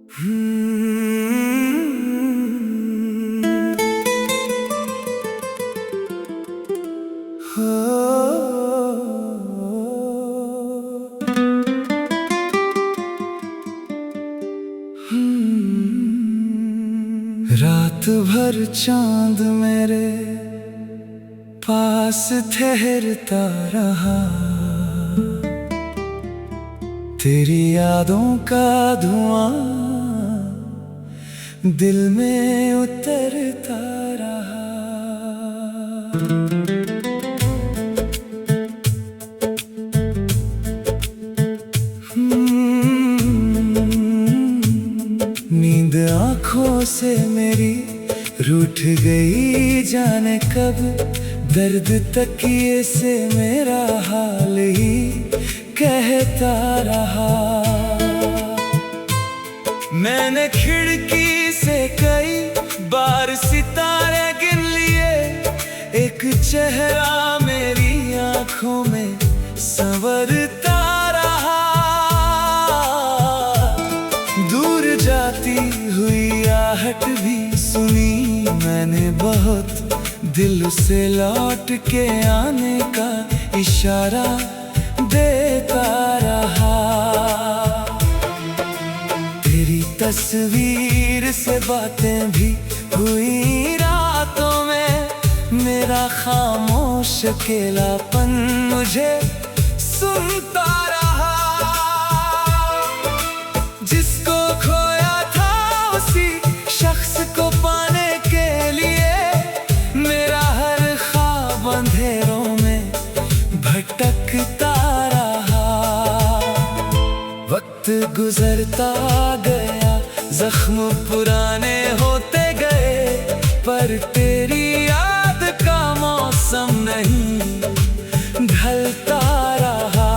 रात भर चांद मेरे पास ठहरता रहा, तेरी यादों का धुआं दिल में उतरता रहा। नींद आँखों से मेरी रूठ गई, जाने कब दर्द तकिए से मेरा हाल ही कहता रहा। मैंने खिड़की से कई बार सितारे गिन लिए, एक चेहरा मेरी आँखों में संवरता रहा। दूर जाती हुई आहट भी सुनी मैंने बहुत, दिल से लौट के आने का इशारा देता रहा। तेरी तस्वीर से बातें भी हुई रातों में, मेरा खामोश अकेलापन मुझे सुनता रहा। जिसको खोया था उसी शख्स को पाने के लिए, मेरा हर ख्वाब अंधेरों में भटकता रहा। वक्त गुजरता गया, जख्म पुराने होते गए, पर तेरी याद का मौसम नहीं ढलता रहा।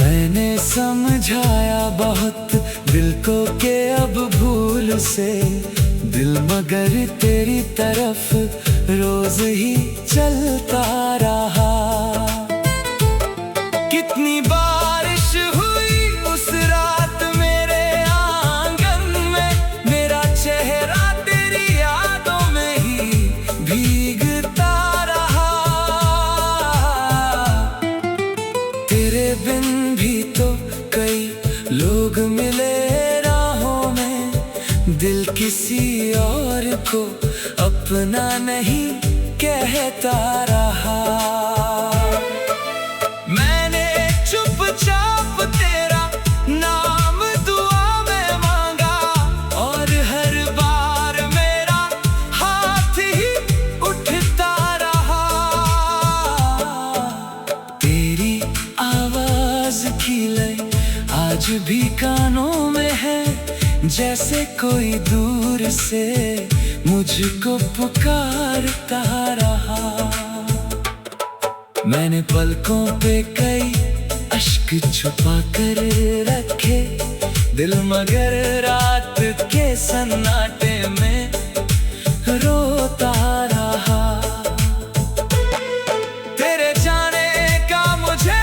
मैंने समझाया बहुत दिल को कि अब भूल से दिल मगर तेरी तरफ रोज ही चलता रहा। कितनी बारिश हुई उस रात मेरे आंगन में, मेरा चेहरा तेरी यादों में ही भीगता रहा। तेरे बिन भी तो कई लोग मिले राहों में, दिल किसी और को अपना नहीं कहता रहा। मैंने चुपचाप तेरा नाम दुआ में मांगा, और हर बार मेरा हाथ ही उठता रहा। तेरी आवाज की लय आज भी कानों में है, जैसे कोई दूर से मुझको पुकारता रहा। मैंने पलकों पे कई अश्क छुपा कर रखे, दिल मगर रात के सन्नाटे में रोता रहा। तेरे जाने का मुझे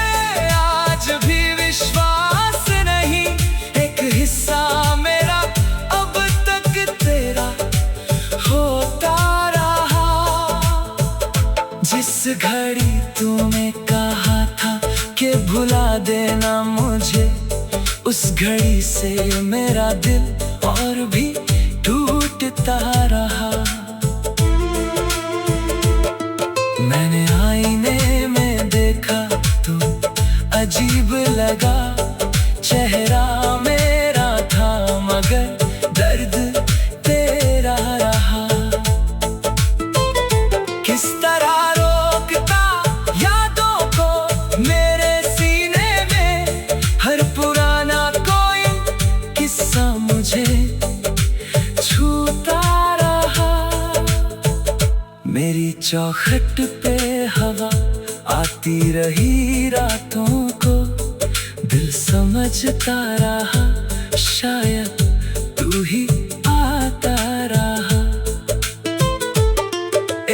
आज भी विश्वास नहीं, एक हिस्सा मेरा अब तक तेरा होता रहा। जिस घड़ी तूने कहा था कि भुला देना मुझे, उस घड़ी से मेरा दिल और भी टूटता रहा। मैंने आईने में देखा तो अजीब लगा, चेहरा मेरा था मगर दर्द तेरा रहा। किस तरह रोकता यादों को मेरे सीने में, हर पुराना कोई किस्सा मुझे छूता रहा। मेरी चौखट पे हवा आती रही रातों को, दिल समझता रहा शायद तू ही आता रहा।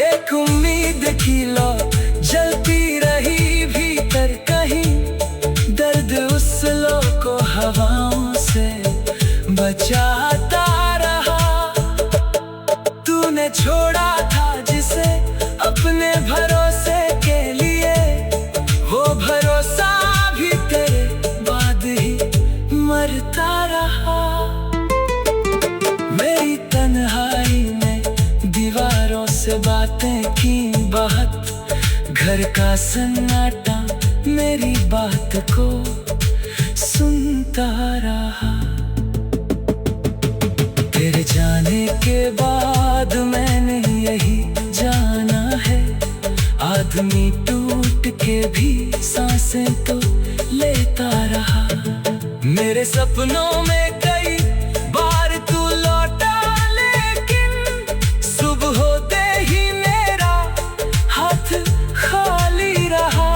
एक उम्मीद की लौ जलती रही भीतर कहीं, दर्द उस लो को हवाओं घर का सन्नाटा मेरी बात को सुनता रहा। तेरे जाने के बाद मैंने यही जाना है, आदमी टूट के भी सांसें तो लेता रहा। मेरे सपनों में कई बार तू लौटा, लेकिन सुबह होते ही मेरा हाथ खाली रहा।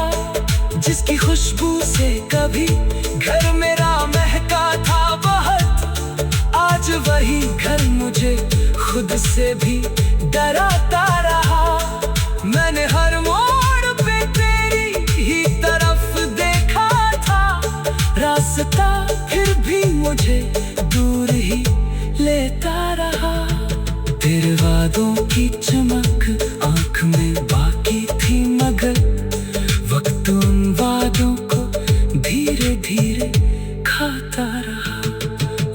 जिसकी खुशबू से कभी घर मेरा महका था बहुत, आज वही घर मुझे खुद से भी डराता रहा। मैंने हर मोड़ पे तेरी ही तरफ देखा था, रास्ता फिर भी मुझे दूर ही लेता रहा। तेरे वादों की चमक आंख में बाकी थी, मगर वक्त उन वादों को धीरे धीरे खाता रहा।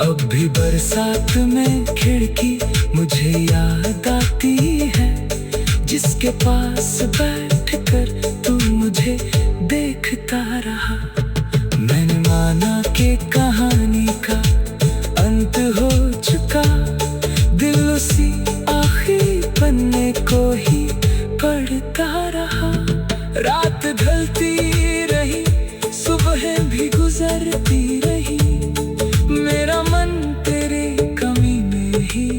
अब भी बरसात में खिड़की मुझे याद आती है, जिसके पास बैठकर तू मुझे देखता रहा। मैंने माना कि कहानी का अंत हो चुका, दिल उसी आखिरी पन्ने को ही पढ़ता रहा। रात ढलती रही, सुबह भी गुजरती रही, मेरा मन तेरी कमी में ही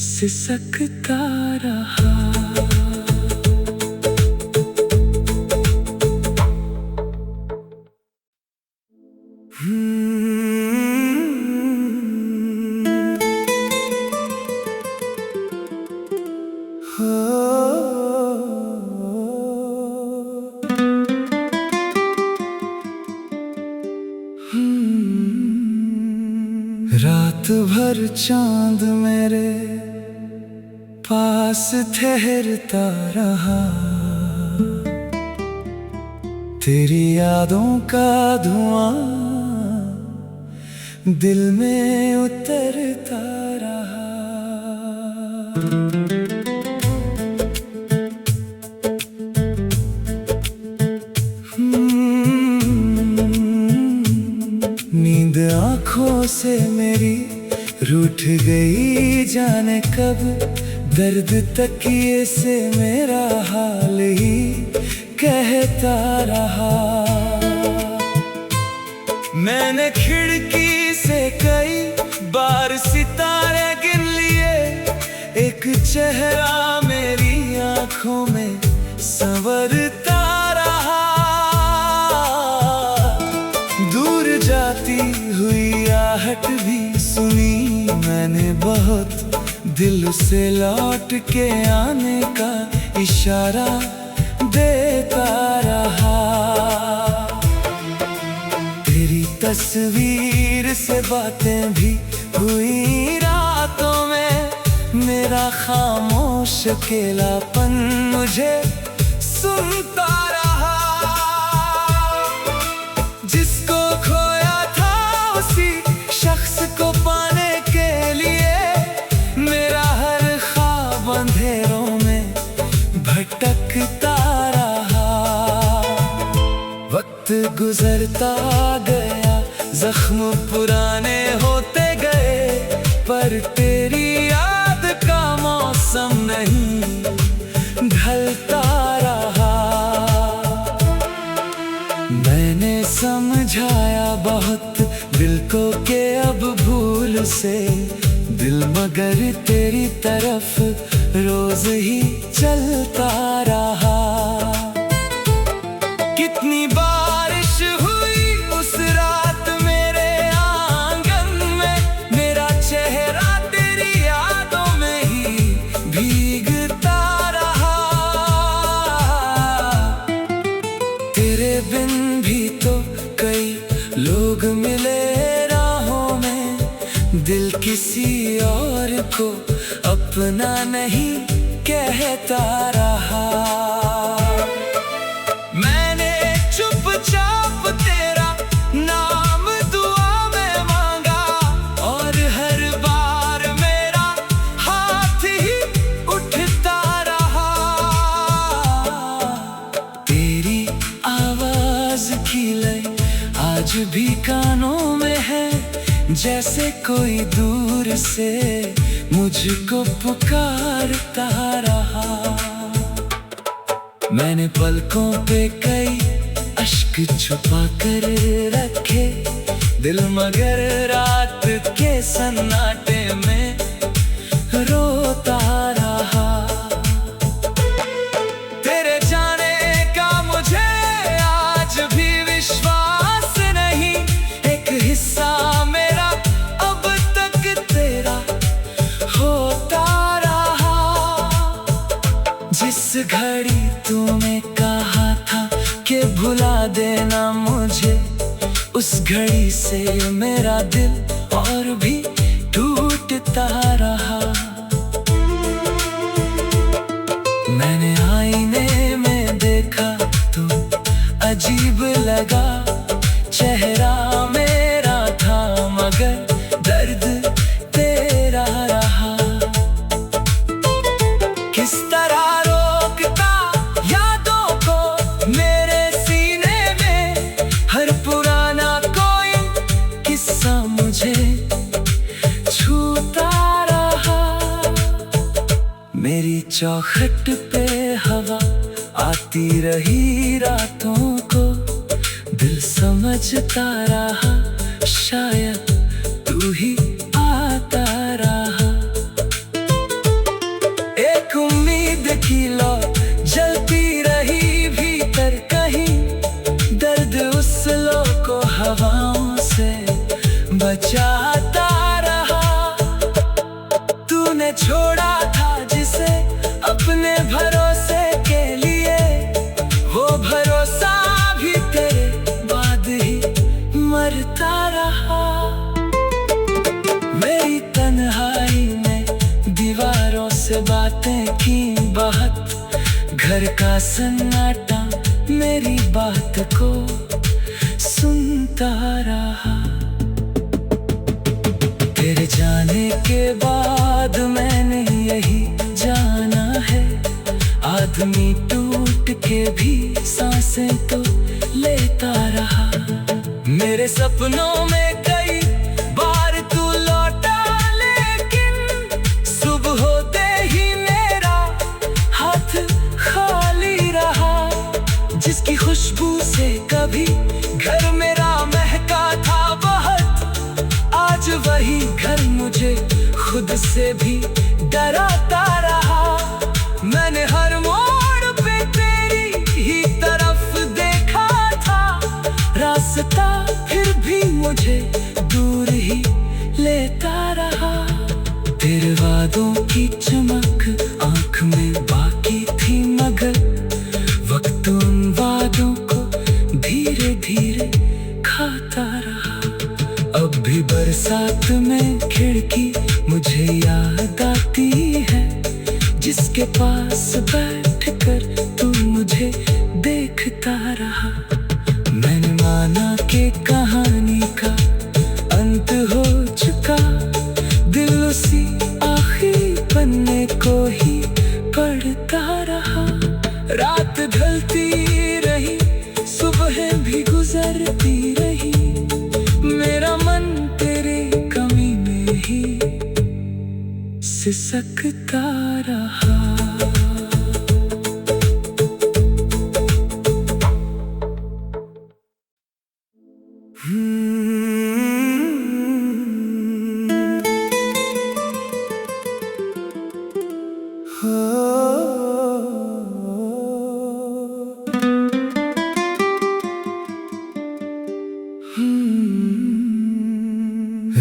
सिसकता रहा। रात भर चांद मेरे पास ठहरता रहा, तेरी यादों का धुआं दिल में उतरता रहा। नींद आँखों से मेरी रूठ गई, जाने कब दर्द तकिए से मेरा हाल ही कहता रहा। मैंने खिड़की से कई बार सितारे गिन लिए, एक चेहरा मेरी आँखों में संवरता रहा। दूर जाती हुई आहट भी सुनी मैंने बहुत, दिल से लौट के आने का इशारा देता रहा। तेरी तस्वीर से बातें भी हुई रातों में, मेरा खामोश अकेलापन मुझे सुनता रहा। जिसको खोया था उसी शख्स को पाने के लिए, मेरा हर ख्वाब अंधेरों में भटकता रहा। वक्त गुजरता गया, जख्म पुराने होते गए, पर तेरी याद का मौसम नहीं ढलता रहा। मैंने समझाया बहुत दिल को कि अब भूल से दिल मगर तेरी तरफ रोज ही चलता रहा। कितनी बारिश हुई उस रात मेरे आंगन में, मेरा चेहरा तेरी यादों में ही भीगता रहा। तेरे बिन भी तो कई लोग मिले राहों में, दिल किसी और को अपना नहीं कहता रहा। मैंने चुपचाप तेरा नाम दुआ में मांगा, और हर बार मेरा हाथ ही उठता रहा। भी कानों में है, जैसे कोई दूर से मुझको पुकारता रहा। मैंने पलकों पे कई अश्क छुपा कर रखे, दिल मगर रात के सन्नाटे में रोता रहा। तेरे जाने का मुझे आज भी विश्वास नहीं, एक हिस्सा मेरा अब तक तेरा होता रहा। जिस घड़ी तूने कहा था कि भुला देना मुझे, उस घड़ी से मेरा दिल और भी टूटता रहा। मैंने आईने में देखा तो अजीब लगा, चेहरा मेरा था मगर दर्द तेरा रहा। किस तरह रोकता यादों को मेरे सीने में, हर पुराना कोई किस्सा मुझे छूता रहा। मेरी चौखट पे हवा आती रही रातों को, दिल समझता रहा शायद तू ही आता रहा। एक उम्मीद की लौ जलती रही भीतर कहीं, दर्द उस लो को हवाओं से बचाता रहा। तूने छोड़ा था जिसे अपने भरोसे के लिए, वो भरोसा भी तेरे बाद ही मरता रहा। मेरी तन्हाई में दीवारों से बातें की बहुत, घर का सन्नाटा मेरी बात को सुनता रहा। तेरे जाने के बाद मैंने यही जाना है, आदमी टूट के भी सांसें तो लेता रहा। मेरे सपनों में कई बार तू लौटा, लेकिन सुबह होते ही मेरा हाथ खाली रहा। जिसकी खुशबू से कभी घर मेरा महका था बहुत, आज वही घर मुझे खुद से भी डराता रहा। मैंने हर मोड़ पे तेरी ही तरफ देखा था, रास्ता फिर भी मुझे दूर ही लेता रहा। तेरे वादों की चमक आंख में बाकी थी मगर, वक्त उन वादों को धीरे धीरे खाता रहा। अब भी बरसात में खिड़की मुझे याद आती है, जिसके पास बैठकर तू मुझे देखता रहा। मैंने माना कि कहानी का अंत हो चुका, दिल उसी आखिरी पन्ने को ही पढ़ता रहा। रात ढलती रही, सुबह भी गुजरती रही, मेरा मन तेरी कमी में ही सिसकता रहा।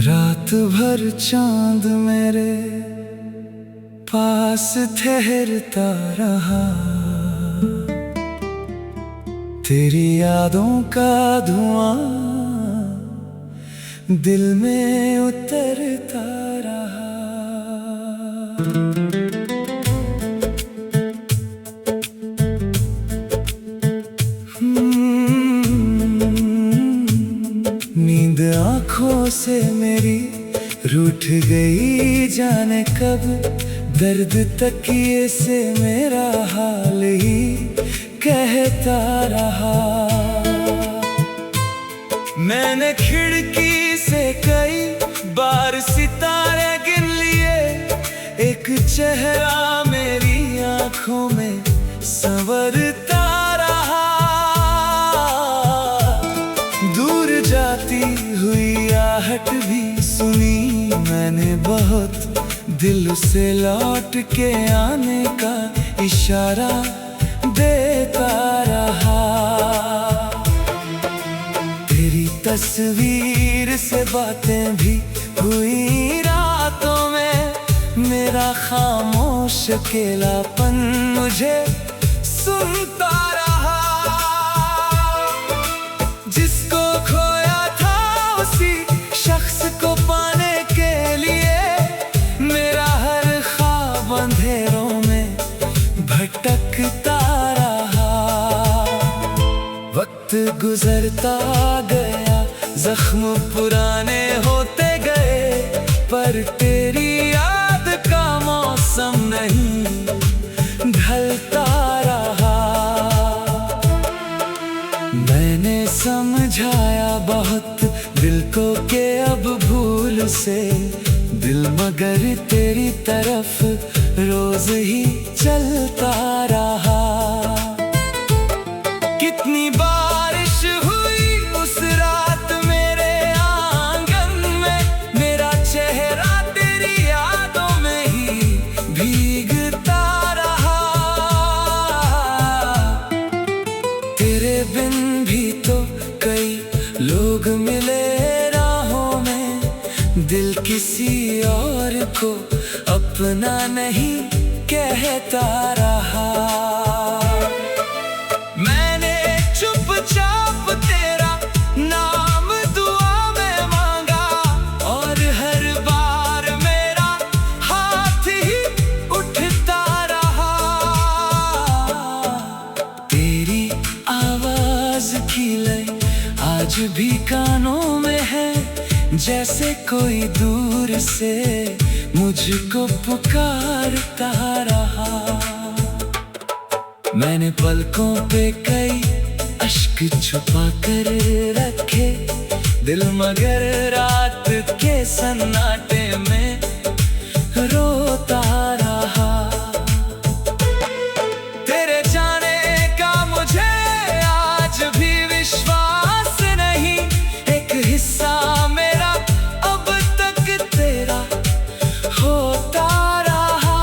रात भर चांद मेरे पास ठहरता रहा, तेरी यादों का धुआं दिल में उतरता रहा। नींद आँखों से मेरी रूठ गई जाने कब, दर्द तकिए से मेरा हाल ही कहता रहा। मैंने खिड़की से कई बार सितारे गिन लिए, एक चेहरा मेरी आंखों में संवरता रहा। दूर जाती हुई आहट भी सुनी मैंने बहुत, दिल से लौट के आने का इशारा देता रहा। तेरी तस्वीर से बातें भी हुई रातों में, मेरा खामोश अकेलापन मुझे सुनता रहा। जिसको खोया था उसी शख्स को पाने के लिए, मेरा हर ख्वाब अंधेरों में भटकता रहा। वक्त गुजरता गया, जख्म पुराने होते गए, पर तेरी याद का मौसम नहीं ढलता रहा। मैंने समझाया बहुत दिल को कि अब भूल से दिल मगर तेरी तरफ रोज ही चलता रहा। कितनी बारिश हुई उस रात मेरे आंगन में, मेरा चेहरा तेरी यादों में ही भीगता रहा। तेरे बिन भी तो कई लोग मिले राहों में, दिल किसी और को अपना नहीं कहता रहा। मैंने चुपचाप तेरा नाम दुआ में मांगा, और हर बार मेरा हाथ ही उठता रहा। तेरी आवाज की लय आज भी कानों में है, जैसे कोई दूर से मुझको पुकारता रहा। मैंने पलकों पे कई अश्क छुपा कर रखे, दिल मगर रात के सन्नाटे में रोता रहा। तेरे जाने का मुझे आज भी विश्वास नहीं, एक हिस्सा मेरा अब तक तेरा होता रहा।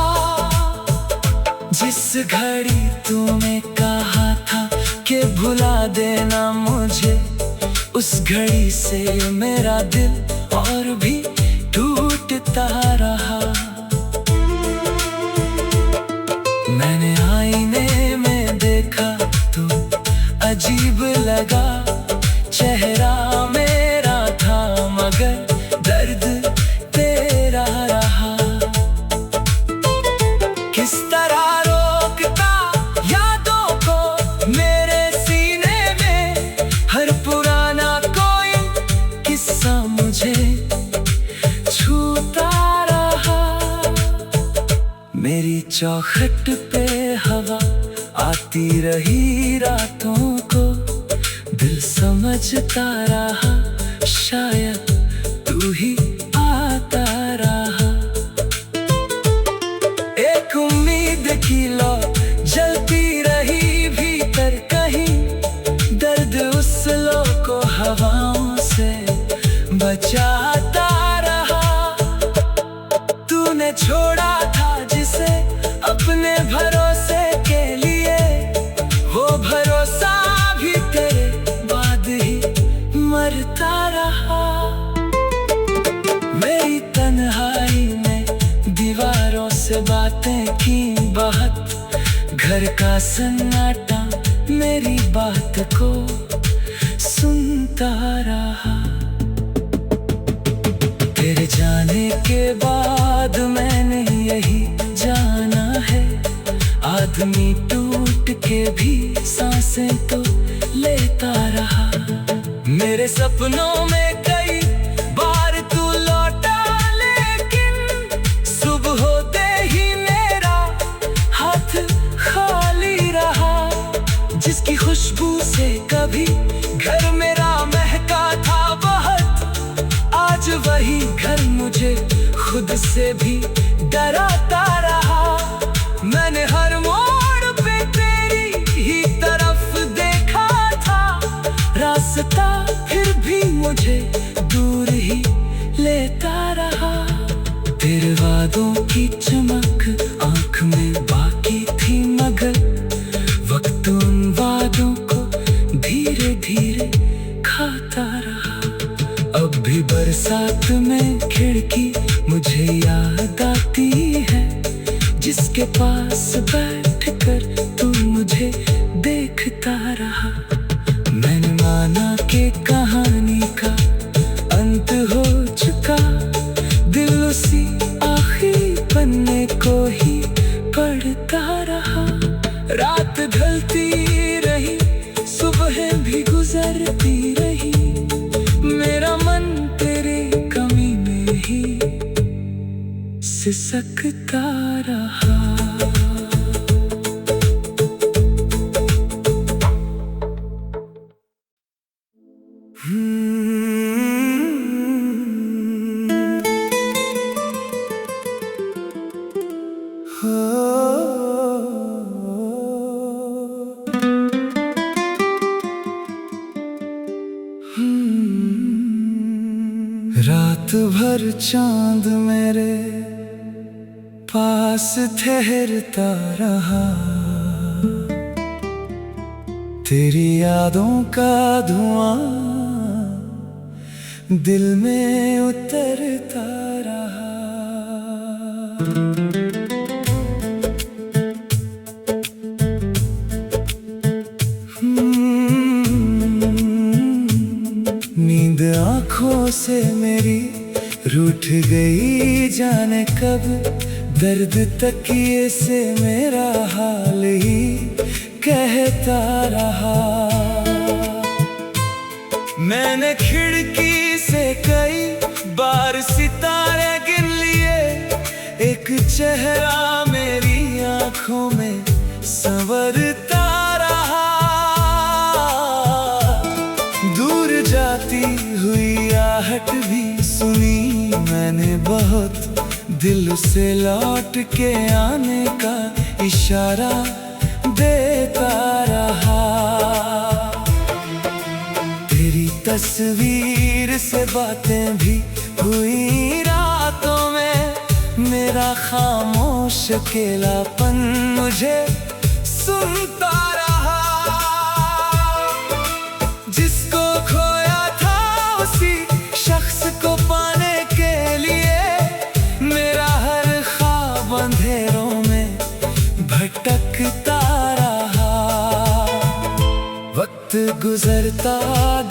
जिस घड़ी तूने कहा था कि भुला देना मुझे, उस घड़ी से मेरा दिल और भी टूटता रहा। मैंने आईने में देखा तो अजीब लगा, चेहरा मेरा था मगर दर्द तेरा रहा। किस तरह रोकता यादों को मेरे सीने में, हर पुराना कोई किस्सा मुझे छूता रहा। मेरी चौखट पे हवा आती रही रातों को, दिल समझता रहा शायद तू ही आता रहा। एक उम्मीद की लौ जलती रही भीतर कहीं, दर्द उस लो को हवाओं से बचाता रहा। तूने छोड़ा था जिसे अपने भरोसे के लिए, वो भरोसा भी तेरे बाद ही मरता रहा। मेरी तन्हाई में दीवारों से बातें की बहुत, घर का सन्नाटा मेरी बात को सुनता रहा। तेरे जाने के बाद मैंने यही जाना है, आदमी टूट के भी सांसें तो लेता रहा। मेरे सपनों में कई बार तू लौटा, लेकिन सुबह होते ही मेरा हाथ खाली रहा। जिसकी खुशबू से कभी घर मेरा महका था, मुझे खुद से भी डराता रहा। मैंने हर मोड़ पे तेरी ही तरफ देखा था, रास्ता फिर भी मुझे दूर ही लेता रहा। तेरे वादों की चमक आंख में बाकी थी, मगर वक्त उन वादों को धीरे धीरे खाता रहा। अब भी बरसात में खिड़की मुझे याद आती है, जिसके पास बैठकर तू मुझे देखता रहा। मैंने माना कि कहानी का अंत हो चुका, दिल उसी आखिरी पन्ने को ही पढ़ता रहा। रात ढलती रही, सुबह भी गुजरती रही, मेरा मन तेरे कमी में ही सिसकता रहा। रात भर चांद मेरे पास ठहरता रहा, तेरी यादों का धुआं दिल में उतरता रहा। नींद आँखों से मेरी रूठ गई, जाने कब दर्द तकिए से मेरा हाल ही कहता रहा। मैंने खिड़की से कई बार सितारे गिन लिए, एक चेहरा मेरी आँखों में संवरता रहा। दूर जाती हुई आहट भी सुनी मैंने बहुत, दिल से लौट के आने का इशारा देता रहा। तेरी तस्वीर से बातें भी हुई रातों में, मेरा खामोश अकेलापन मुझे सुनता रहा। जिसको खोया था उसी शख्स को पाने के लिए, मेरा हर ख्वाब अंधेरों में भटकता रहा। वक्त गुजरता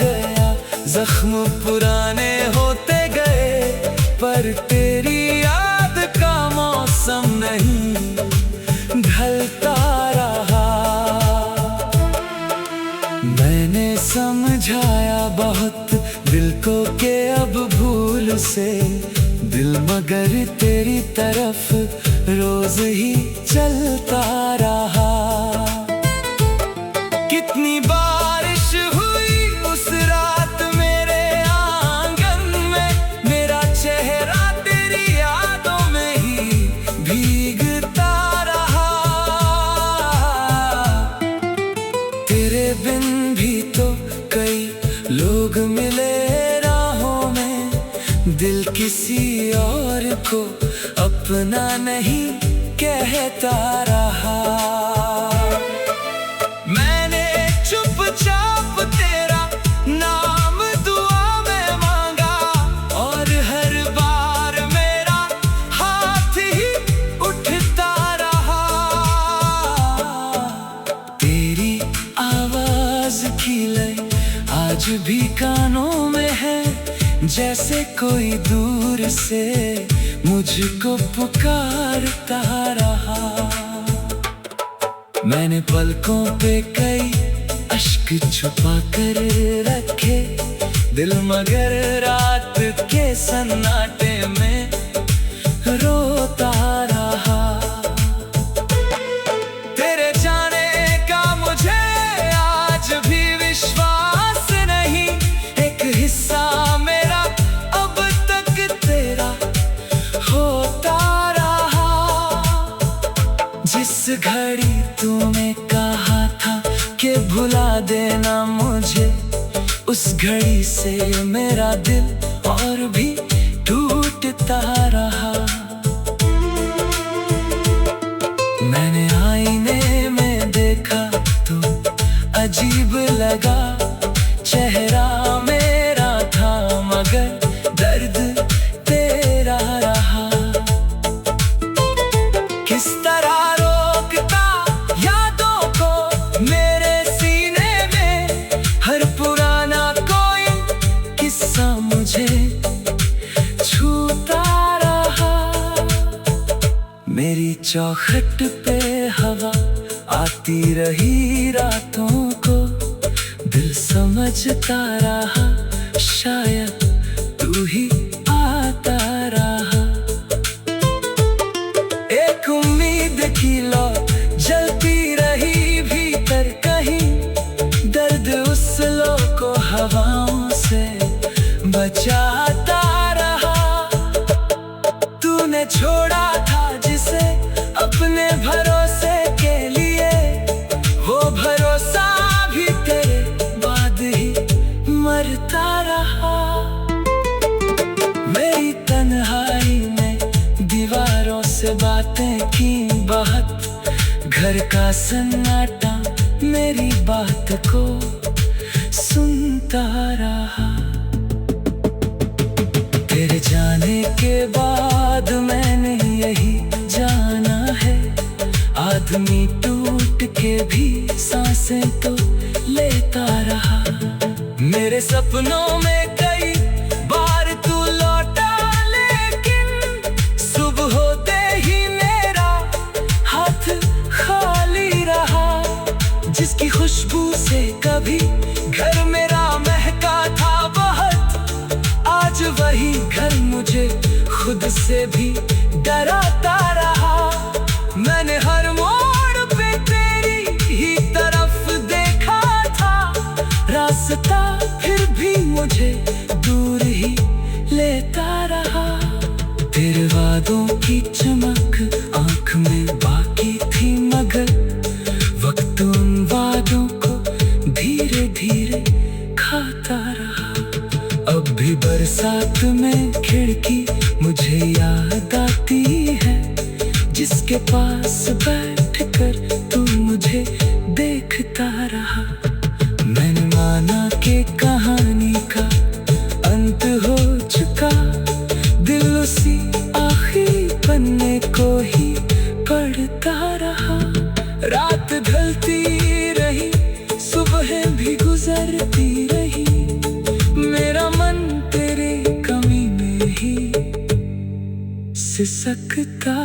गया, जख्म पुराने होते गए, पर तेरी याद का मौसम नहीं ढलता रहा। मैंने समझाया बहुत दिल को कि अब भूल से दिल मगर तेरी तरफ रोज ही चलता रहा। कितनी बारिश हुई उस रात मेरे आंगन में, मेरा चेहरा तेरी यादों में ही भीगता रहा। तेरे बिन भी तो कई लोग मिले राहों में, दिल किसी और को अपना नहीं कहता रहा। मैंने चुपचाप तेरा नाम दुआ में मांगा, और हर बार मेरा हाथ ही उठता रहा। तेरी आवाज की लय आज भी कानों में है, जैसे कोई दूर से मुझको पुकारता रहा। मैंने पलकों पे कई अश्क छुपा कर रखे, दिल मगर रात के सन्नाटे में रोता रहा। तेरे जाने का मुझे आज भी विश्वास नहीं, एक हिस्सा मेरा अब तक तेरा देना मुझे। उस घड़ी से मेरा दिल और भी टूटता रहा। मैंने आईने में देखा तो अजीब लगा, चेहरा मेरा था मगर दर्द तेरा रहा। किस तरह रोकता यादों को मेरे सीने में, हर पुराना कोई किस्सा मुझे छूता रहा। मेरी चौखट पे हवा आती रही रातों को, दिल समझता रहा शायद तू ही आता रहा। एक उम्मीद की लौ जलती रही भीतर कहीं, दर्द उस लो को हवाओं से बचाता रहा। तूने छोड़ा था जिसे अपने भरोसे के लिए, वो भरोसा भी तेरे बाद ही मरता रहा। मेरी तन्हाई में दीवारों से बातें की बहुत, घर का सन्नाटा मेरी बात को सुनता रहा। तेरे जाने के बाद मैंने यही जाना है, आदमी टूट के भी सांसें तो लेता रहा। मेरे सपनों में कई बार तू लौटा, लेकिन सुबह होते ही मेरा हाथ खाली रहा। जिसकी खुशबू से कभी घर मेरा महका था बहुत, आज वही घर मुझे खुद से भी डराता रहा। मैंने हर मोड़ पे तेरी ही तरफ देखा था, रास्ता फिर भी मुझे दूर ही लेता रहा। तेरे वादों की चमक आंख में बाकी थी मगर वक्त उन वादों को धीरे धीरे खाता रहा। अब भी बरसात में खिड़की मुझे याद आती है, जिसके पास बैठकर तू मुझे देखता रहा। मैंने माना कि कहानी का अंत हो चुका, दिल उसी आखिरी पन्ने को ही पढ़ता रहा। रात ढलती रही, सुबह भी गुजरती रही, मेरा मन तेरी कमी में ही सिसकता